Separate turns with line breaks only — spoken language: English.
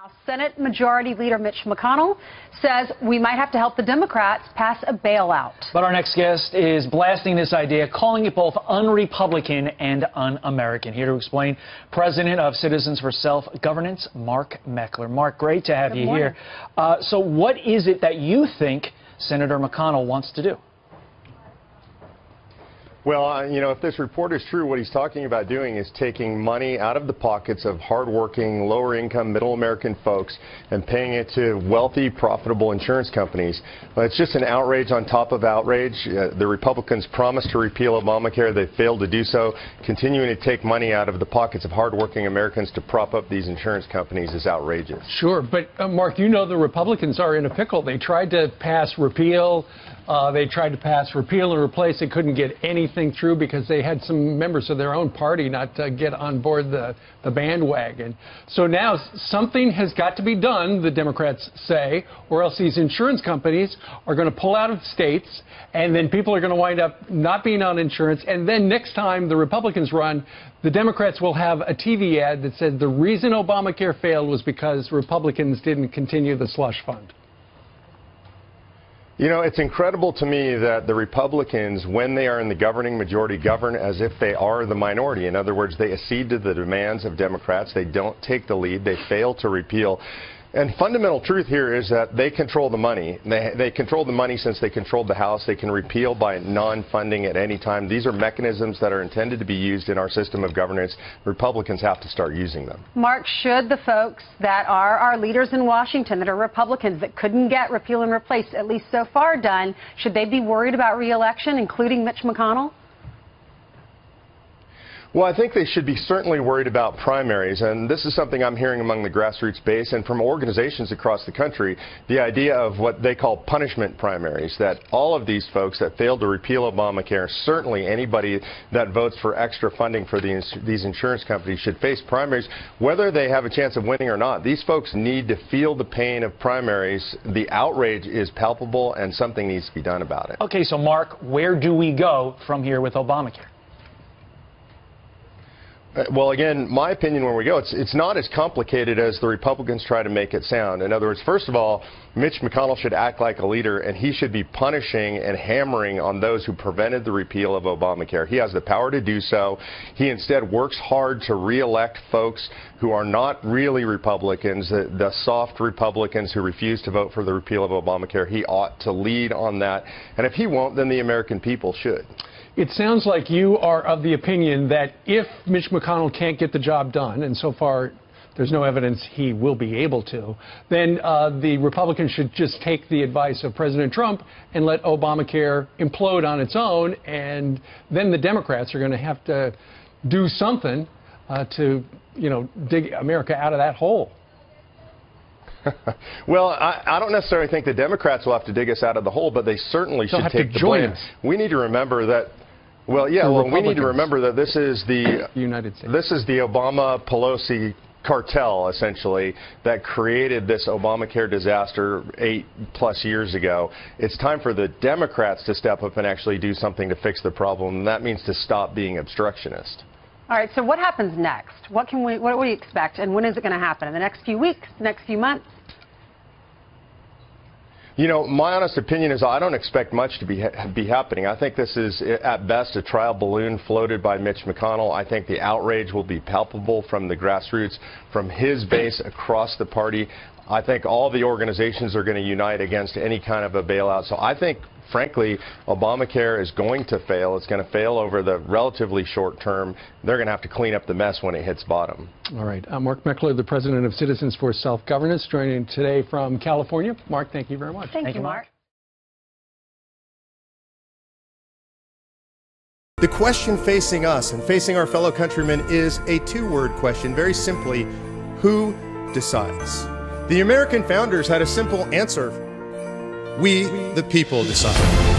Now, Senate Majority Leader Mitch McConnell says we might have to help the Democrats pass a bailout.
But our next guest is blasting this idea, calling it both un-Republican and un-American. Here to explain, President of Citizens for Self-Governance, Mark Meckler. Mark, great to have you here. So what is it that you think Senator McConnell wants to do?
Well, if this report is true, what he's talking about doing is taking money out of the pockets of hardworking, lower-income, middle-American folks and paying it to wealthy, profitable insurance companies. It's just an outrage on top of outrage. The Republicans promised to repeal Obamacare. They failed to do so. Continuing to take money out of the pockets of hardworking Americans to prop up these insurance companies is outrageous.
Sure, but Mark, the Republicans are in a pickle. They tried to pass repeal. They tried to pass repeal and replace. They couldn't get anything through because they had some members of their own party not get on board the bandwagon. So now something has got to be done, the Democrats say, or else these insurance companies are going to pull out of states, and then people are going to wind up not being on insurance. And then next time the Republicans run, the Democrats will have a TV ad that said the reason Obamacare failed was because Republicans didn't continue the slush fund.
It's incredible to me that the Republicans, when they are in the governing majority, govern as if they are the minority. In other words, they accede to the demands of Democrats. They don't take the lead. They fail to repeal. And fundamental truth here is that they control the money. They control the money since they controlled the House. They can repeal by non-funding at any time. These are mechanisms that are intended to be used in our system of governance. Republicans have to start using them.
Mark, should the folks that are our leaders in Washington that are Republicans that couldn't get repeal and replace, at least so far, done, should they be worried about re-election, including Mitch McConnell?
Well, I think they should be certainly worried about primaries, and this is something I'm hearing among the grassroots base and from organizations across the country, the idea of what they call punishment primaries, that all of these folks that failed to repeal Obamacare, certainly anybody that votes for extra funding for these insurance companies should face primaries, whether they have a chance of winning or not. These folks need to feel the pain of primaries. The outrage is palpable, and something needs to be done about it.
Okay, so Mark, where do we go from here with Obamacare?
Well, again, my opinion where we go, it's not as complicated as the Republicans try to make it sound. In other words, first of all, Mitch McConnell should act like a leader, and he should be punishing and hammering on those who prevented the repeal of Obamacare. He has the power to do so. He instead works hard to reelect folks who are not really Republicans, the soft Republicans who refuse to vote for the repeal of Obamacare. He ought to lead on that. And if he won't, then the American people should.
It sounds like you are of the opinion that if Mitch McConnell can't get the job done, and so far there's no evidence he will be able to, then the Republicans should just take the advice of President Trump and let Obamacare implode on its own, and then the Democrats are going to have to do something to, dig America out of that hole.
Well, I don't necessarily think the Democrats will have to dig us out of the hole, but they certainly should take the blame. We need to remember that. Well, yeah. Well, we need to remember that this is the
United States.
This is the Obama-Pelosi cartel, essentially, that created this Obamacare disaster 8+ years ago. It's time for the Democrats to step up and actually do something to fix the problem, and that means to stop being obstructionist.
All right, so what happens next? What do we expect, and when is it going to happen? In the next few weeks, next few months?
My honest opinion is I don't expect much to be happening. I think this is, at best, a trial balloon floated by Mitch McConnell. I think the outrage will be palpable from the grassroots, from his base across the party. I think all the organizations are going to unite against any kind of a bailout. So I think, frankly, Obamacare is going to fail. It's going to fail over the relatively short term. They're going to have to clean up the mess when it hits bottom.
All right. Mark Meckler, the president of Citizens for Self-Governance, joining today from California. Mark, thank you very much.
Thank you, Mark.
The question facing us and facing our fellow countrymen is a two-word question. Very simply, who decides? The American founders had a simple answer. We, the people, decide.